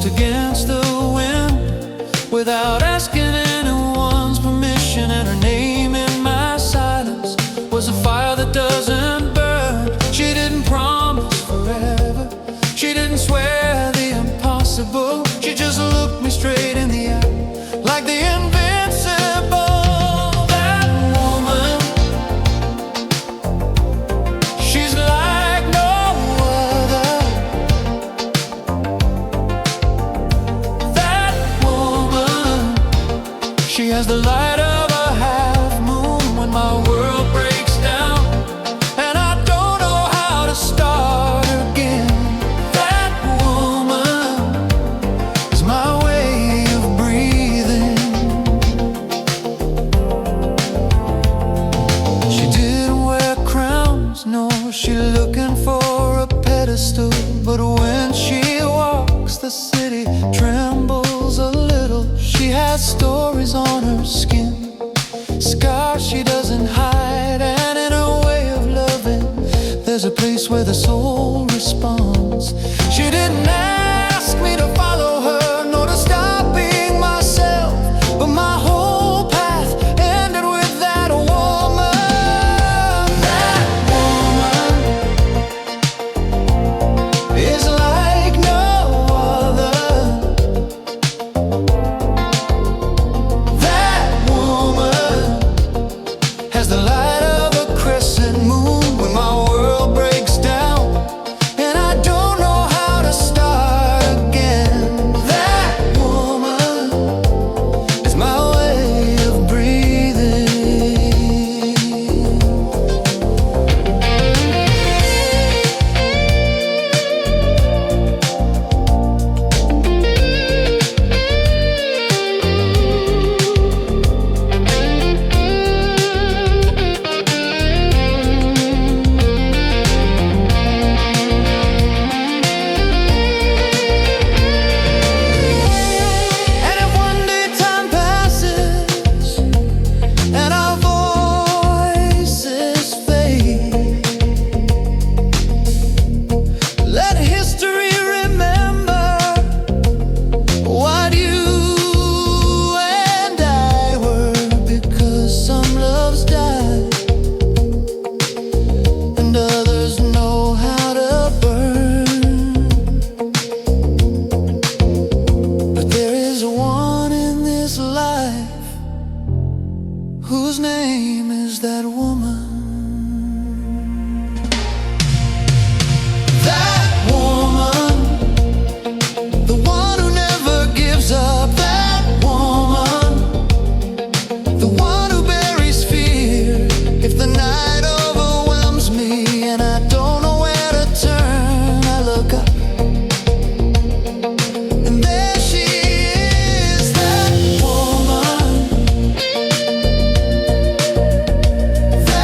walked against the wind without asking anyone's permission, and her name in my silence was a fire that doesn't burn. She didn't promise forever, she didn't swear the impossible. She just looked me straight in the eye like the invincible. That woman, she's like no other. That woman, she has the light of a half moon when my world breaks down and I don't know how to start again. That woman is my way of breathing. She didn't wear crowns, no, she looking for a pedestal, but when she walks the city trembles a little. She has stories on her skin, scars she doesn't hide, and in her way of loving there's a place where the soul responds. She didn't ask me to follow her, nor to stop being myself, but my whole path ended with that woman. That woman is like no other. That woman has the light of a crescent moon when my world breaks down and I don't know how to start again. That woman is my way of breathing. And if one day time passes and our voices fade, let history remember what you and I were, because some loves die and others know how to burn. But there is one in this life whose name is that woman. That woman, the one who never gives up. That woman, the one who buries fear if the night overwhelms me and I don't know where to turn. I look up and there she is. That woman, that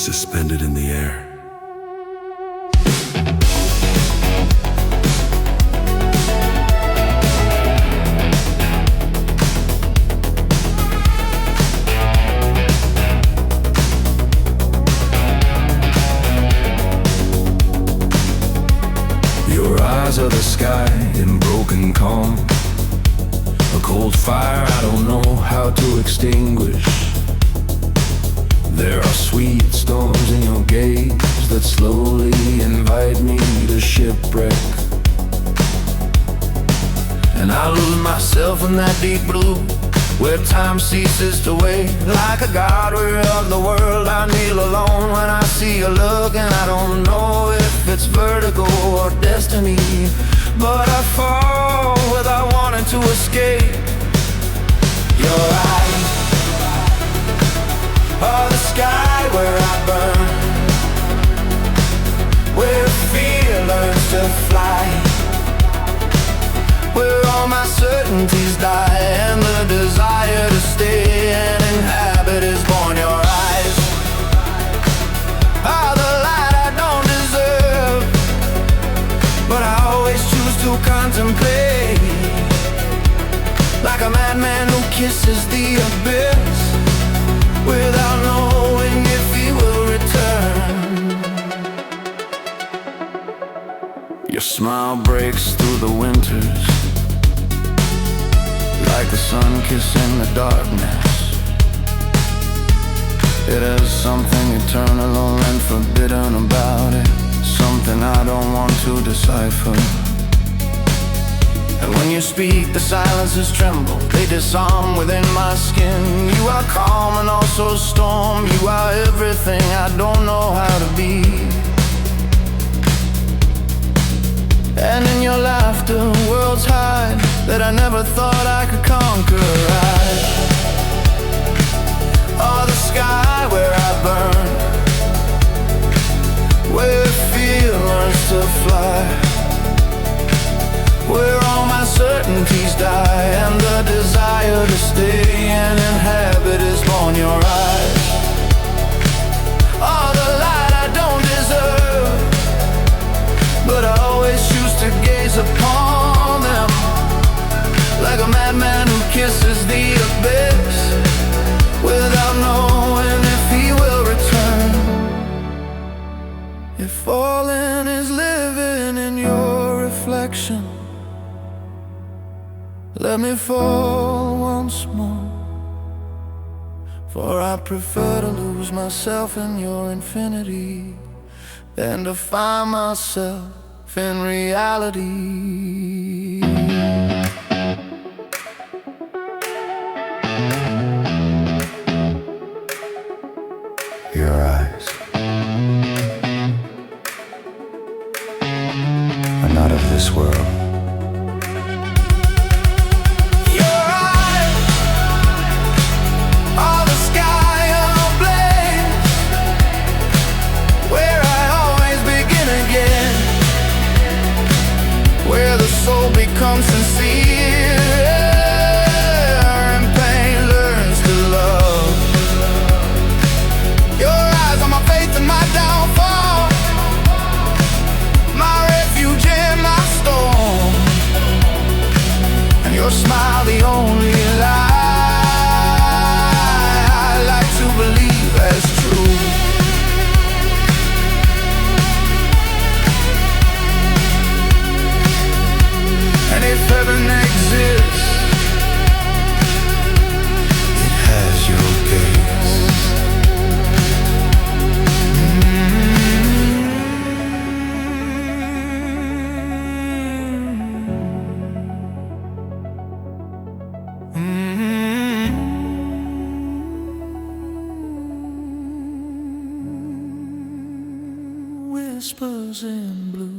suspended in the air. Your eyes are the sky in broken calm, a cold fire I don't know how to extinguish. There are sweet storms in your gaze that slowly invite me to shipwreck. And I lose myself in that deep blue, where time ceases to wait. Like a guardrail of the world, I kneel alone when I see you look, and I don't know if it's vertigo or destiny, but I fall without wanting to escape. Your eyes are the sky where I burn, where fear learns to fly, where all my certainties die and the desire to stay and inhabit is born. Your eyes are the light I don't deserve, but I always choose to contemplate, like a madman who kisses the abyss without knowing if he will return. Your smile breaks through the winters, like the sun kissing the darkness. It has something eternal and forbidden about it, something I don't want to decipher. And when you speak, the silences tremble, they disarm within my skin. You are calm and also storm, you are everything I don't know how to be. And in your laughter, worlds hide that I never thought I could conquer. I are the sky where I burn, where fear learns to fly, where all my certainties die and the desire to stay and inhabit is born. Your eyes are the light I don't deserve, but I always choose to gaze upon them, like a madman who kisses the abyss without knowing if he will return. If falling is living in your reflection, let me fall once more, for I prefer to lose myself in your infinity than to find myself in reality. Your eyes are not of this world. Soul becomes sincere and pain learns to love. Your eyes are my faith and my downfall, my refuge in my storm, and your smile the only lie I like to believe as true. And if heaven exists, it has your gaze. Whispers in blue.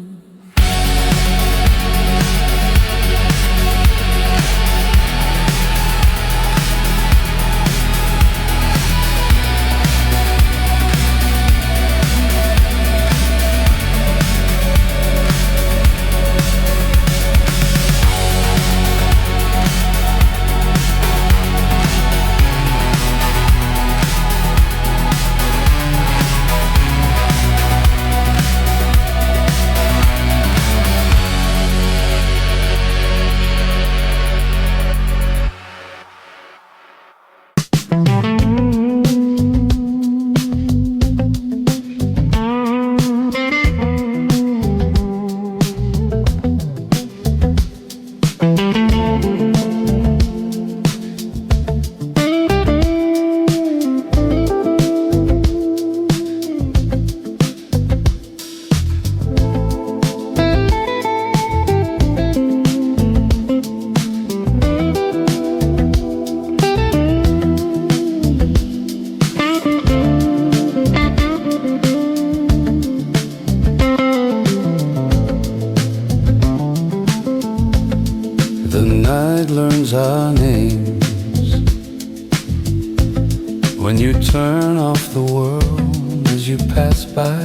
pass by.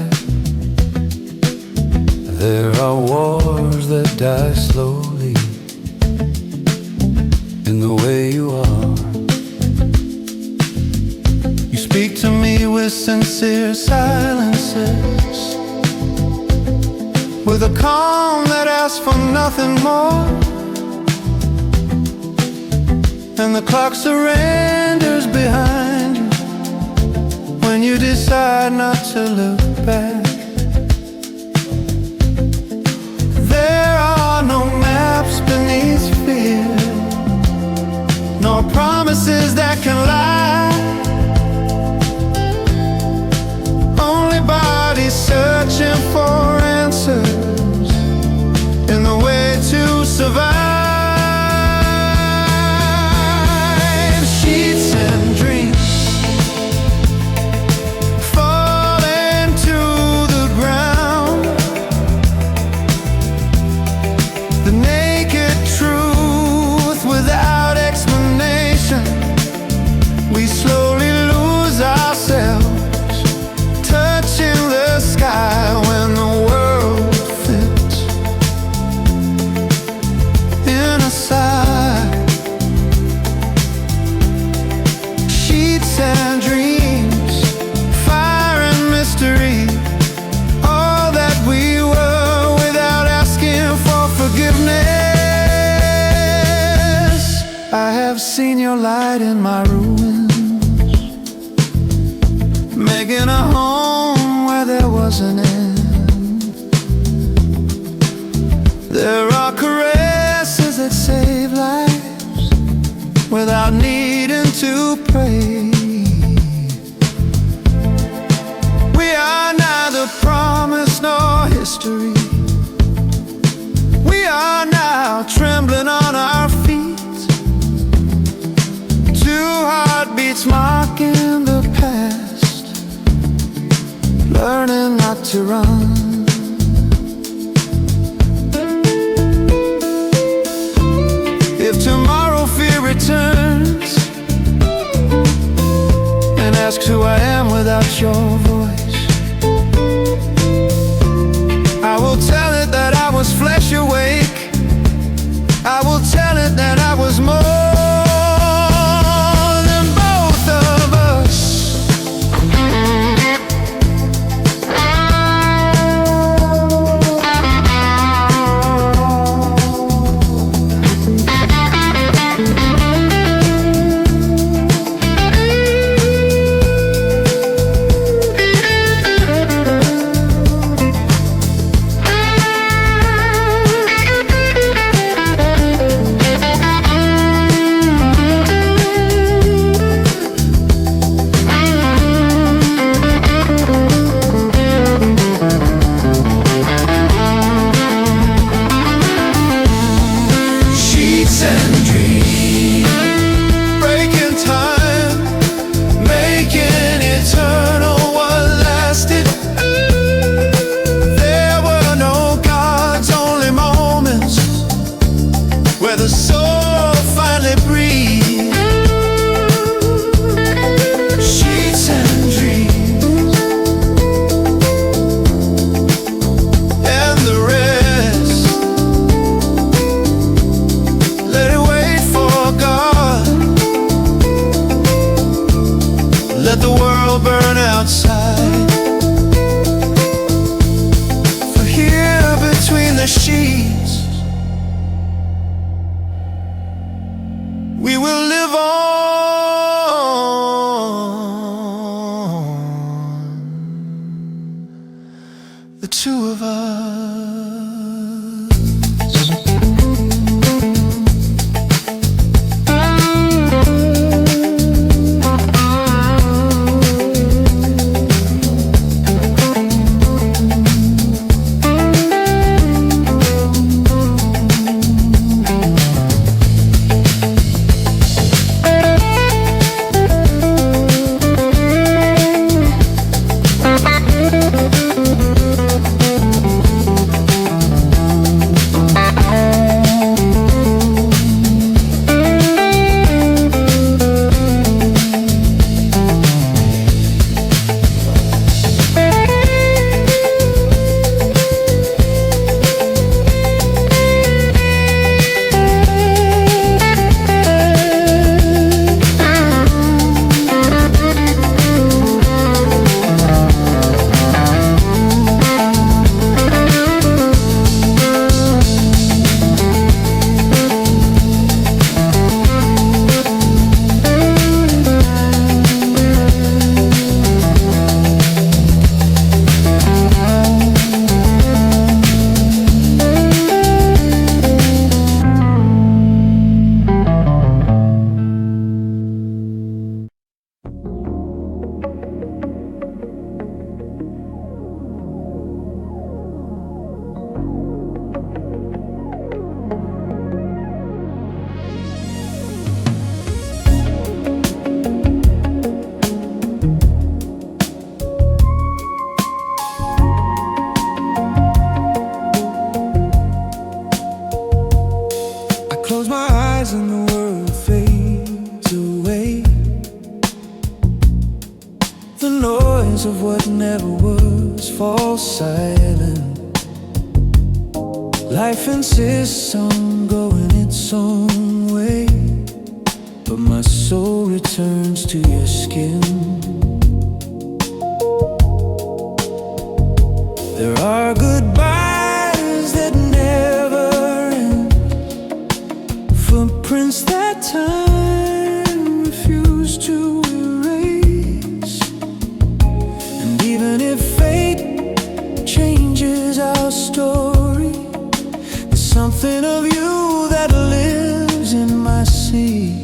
There are wars that die slowly in the way you are. You speak to me with sincere silences, with a calm that asks for nothing more. And the clock surrenders behind you when you decide not to look back. There are no maps beneath fear, nor promises that can lie. Only bodies searching for answers in the way to survive. Sheets and dreams falling to the ground. The naked truth without explanation. We slowly lose ourselves, touching the sky when the world fits in a sigh. Sheets and dreams, fire and mystery, all that we were without asking for forgiveness. I have seen your light in my ruins, making a home where there was an end. There are caresses that save lives without needing to pray. We are neither promise nor history. We are now trembling on our feet, two heartbeats marking the past, learning not to run. If tomorrow fear returns and asks who I am without your voice, I will tell it that I was flesh awake. I will tell it that I was more than both of us. Let the world burn outside. For here between the sheets, we will live on, the two of us. words fall silent. Life insists on going its own way, but my soul returns to your skin. There are goodbyes that never end, footprints that time refused to erase. And even if fate changes our story, there's something of you that lives in my sea.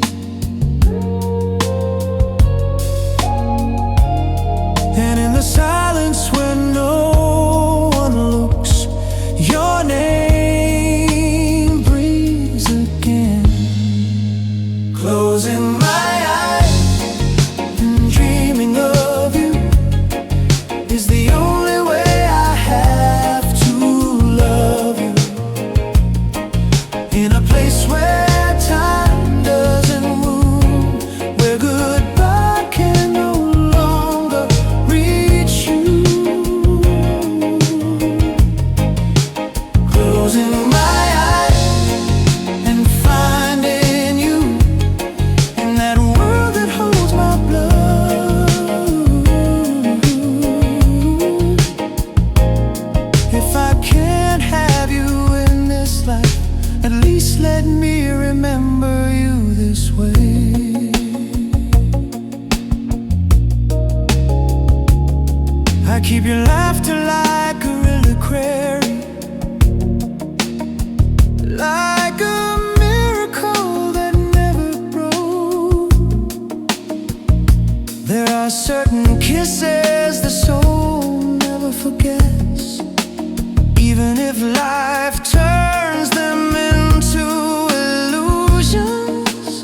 And in the silence when no one looks, your name breathes again. Closing my eyes and dreaming of you is the only way I have to love you. In a place where time doesn't wound, where goodbye can no longer reach you. Closing my eyes and finding you in that world that holds my blood. If I can't have you in this life, at least let me remember you this way. I keep your laughter like a reliquary, like a miracle that never broke. There are certain kisses the soul never forgets, even if life turns them into illusions.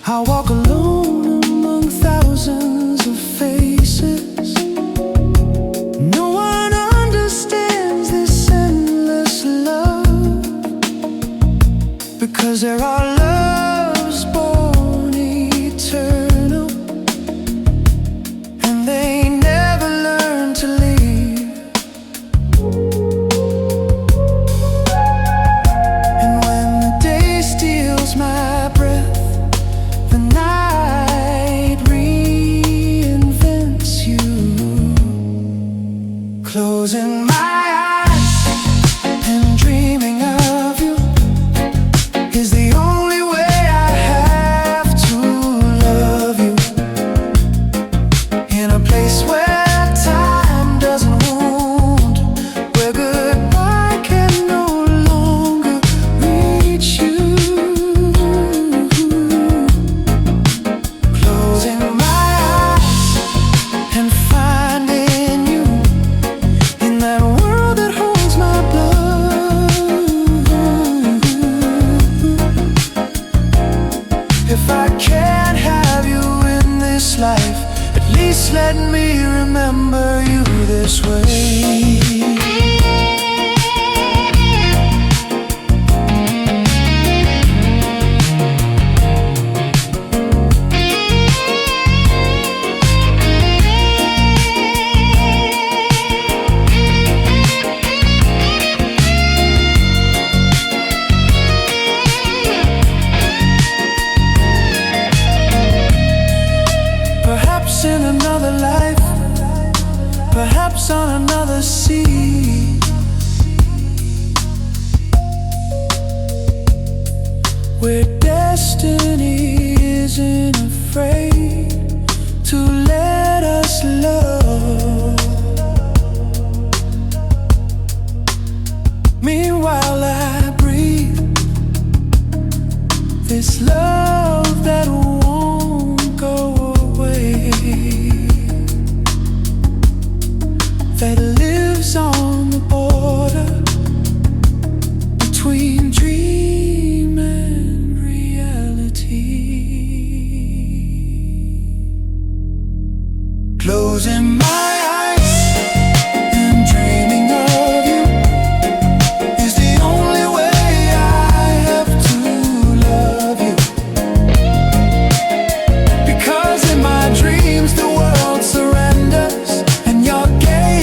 I walk alone among thousands of faces. No one understands this endless love, because there are loves born eternal, and they never learn to leave. And when the day steals my breath, the night reinvents you. Closing my eyes and dreaming of you is the only way I have to love you. In a place where time doesn't wound, where goodbye can no longer reach you. Closing my eyes and finding you in that world that holds my blood. If I can't have you in this life, at least let me remember you this way. Perhaps in another life, perhaps on another sea, where destiny isn't afraid to let us love. Meanwhile I breathe this love that won't go away, that lives on the border between dream and reality. Closing my eyes and dreaming of you is the only way I have to love you. Because in my dreams the world surrenders, and your gaze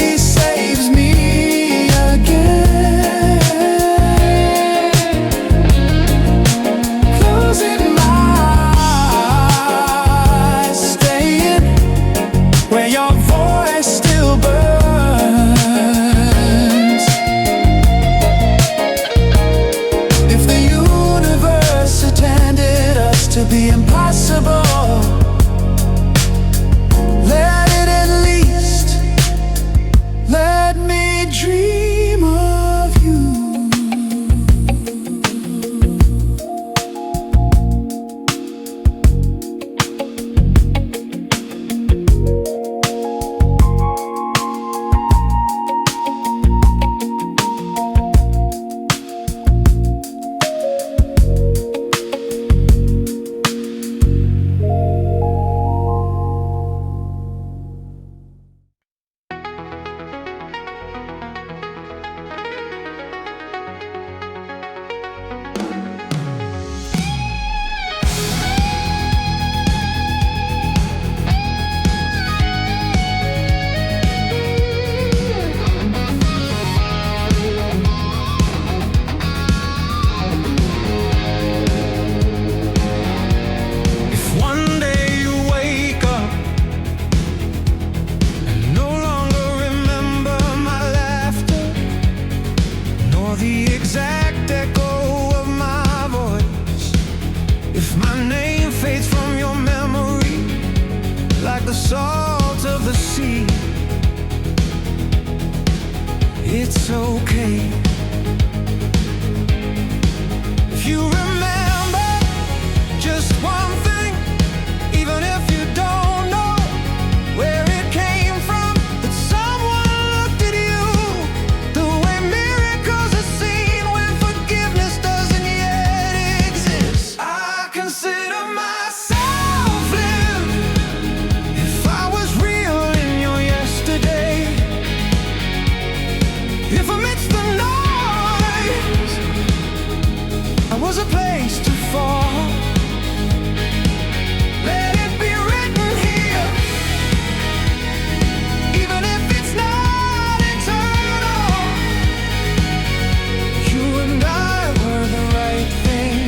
it's okay. If you remember just one thing, even if you don't know where it came from, that someone looked at you the way miracles are seen when forgiveness doesn't yet exist. I consider myself lived if I was real in your yesterday. If amidst the noise I was a place to fall, let it be written here, even if it's not eternal. You and I were the right thing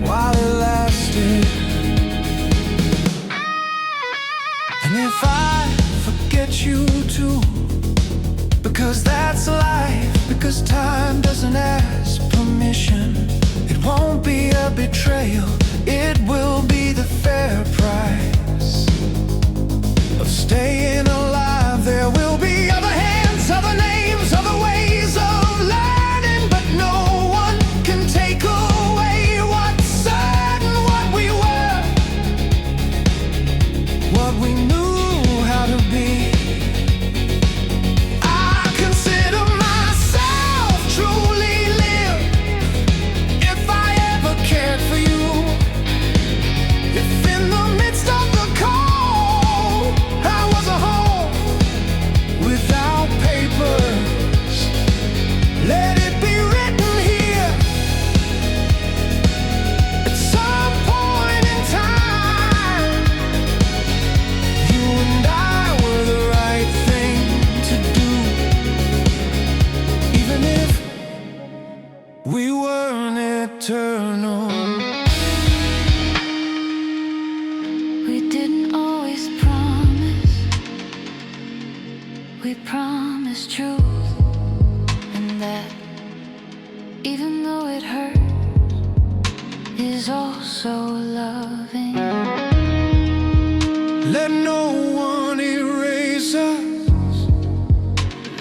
while it lasted. And if I forget you too, because that's life, because time doesn't ask permission, it won't be a betrayal, it will be the fair price of staying alive. There will be other hands, other names, other ways of learning, but no one can take away what's certain, what we were, what we knew how to be. We weren't eternal. We didn't always promise. We promised truth, and that, even though it hurts, is also loving. Let no one erase us.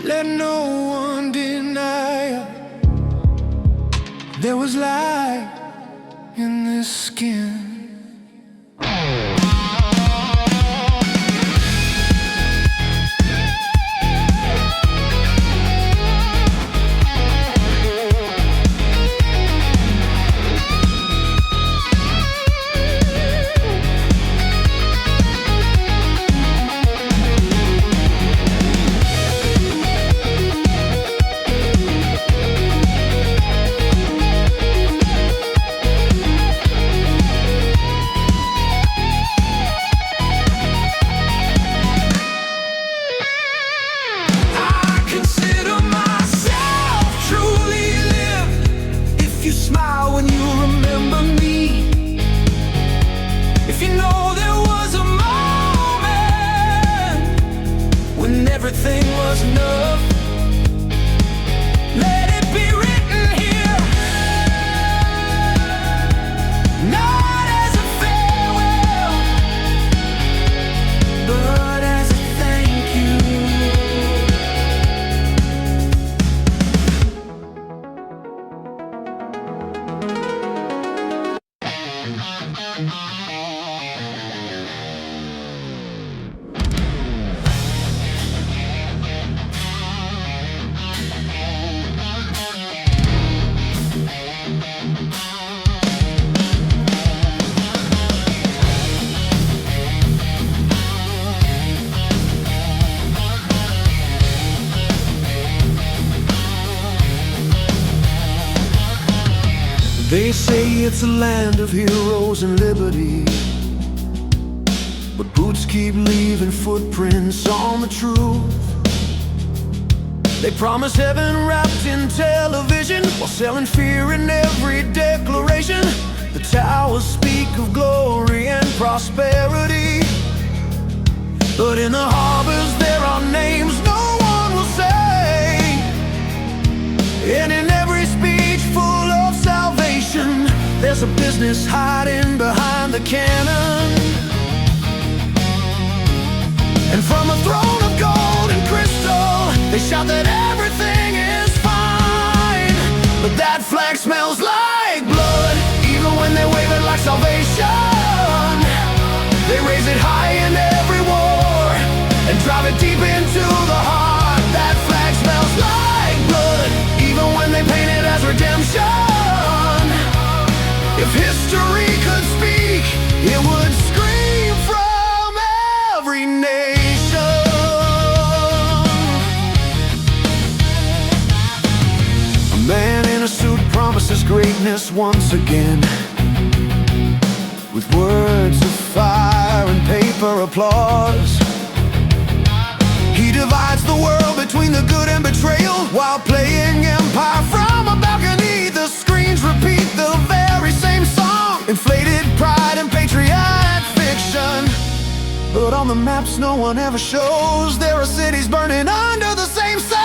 Let no one deny us. There was light in this skin. Everything was enough. Let it be written here, not as a farewell, but as a thank you. They say it's a land of heroes and liberty, but boots keep leaving footprints on the truth. They promise heaven wrapped in television, while selling fear in every declaration. The towers speak of glory and prosperity, but in the harbors there are names no one will say. And in every speech full of salvation, there's a business hiding behind the cannon. And from a throne of gold and crystal, But that flag smells like blood, even when they wave it like salvation. They raise it high in every war and drive it deep into the heart. That flag smells like blood, even when they paint it as redemption. If history could speak, it would scream from every nation. A man in a suit promises greatness once again, with words of fire and paper applause. He divides the world between the good and betrayal, while playing empire from a balcony. The screens repeat the very same song, inflated pride and patriotic fiction. But on the maps no one ever shows there are cities burning under the same sun.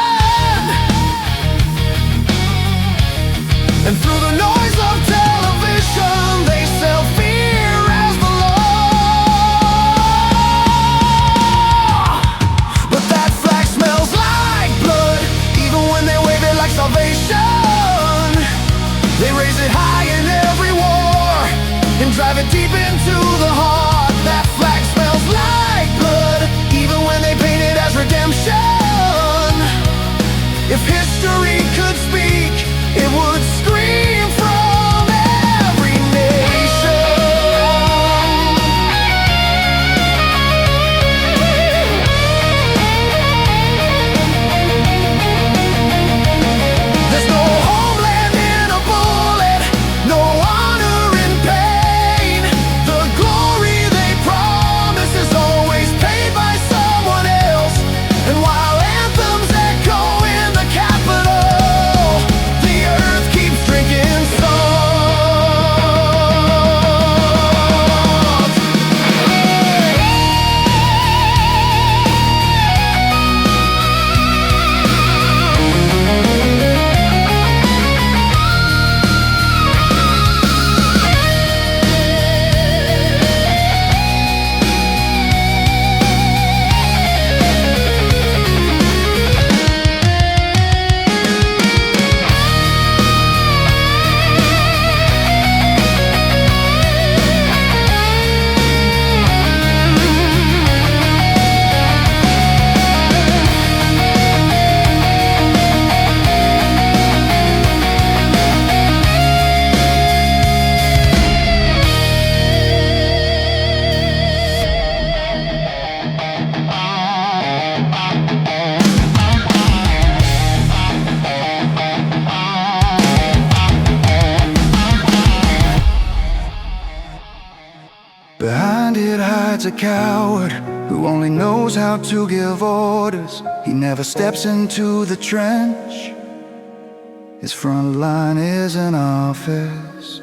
And through the noise of television they sell fear as the law. But that flag smells like blood, even when they wave it like salvation. They raise it high in every war and drive it deep into the heart. That flag smells like blood, even when they paint it as redemption. If history could speak, it would scream from every nation. There's no homeland in a bullet, no honor in pain. The glory they promise is always paid by someone else. And while anthems echo in the Capitol, the earth keeps drinking salt. Behind it hides a coward who only knows how to give orders. He never steps into the trench. His front line is an office.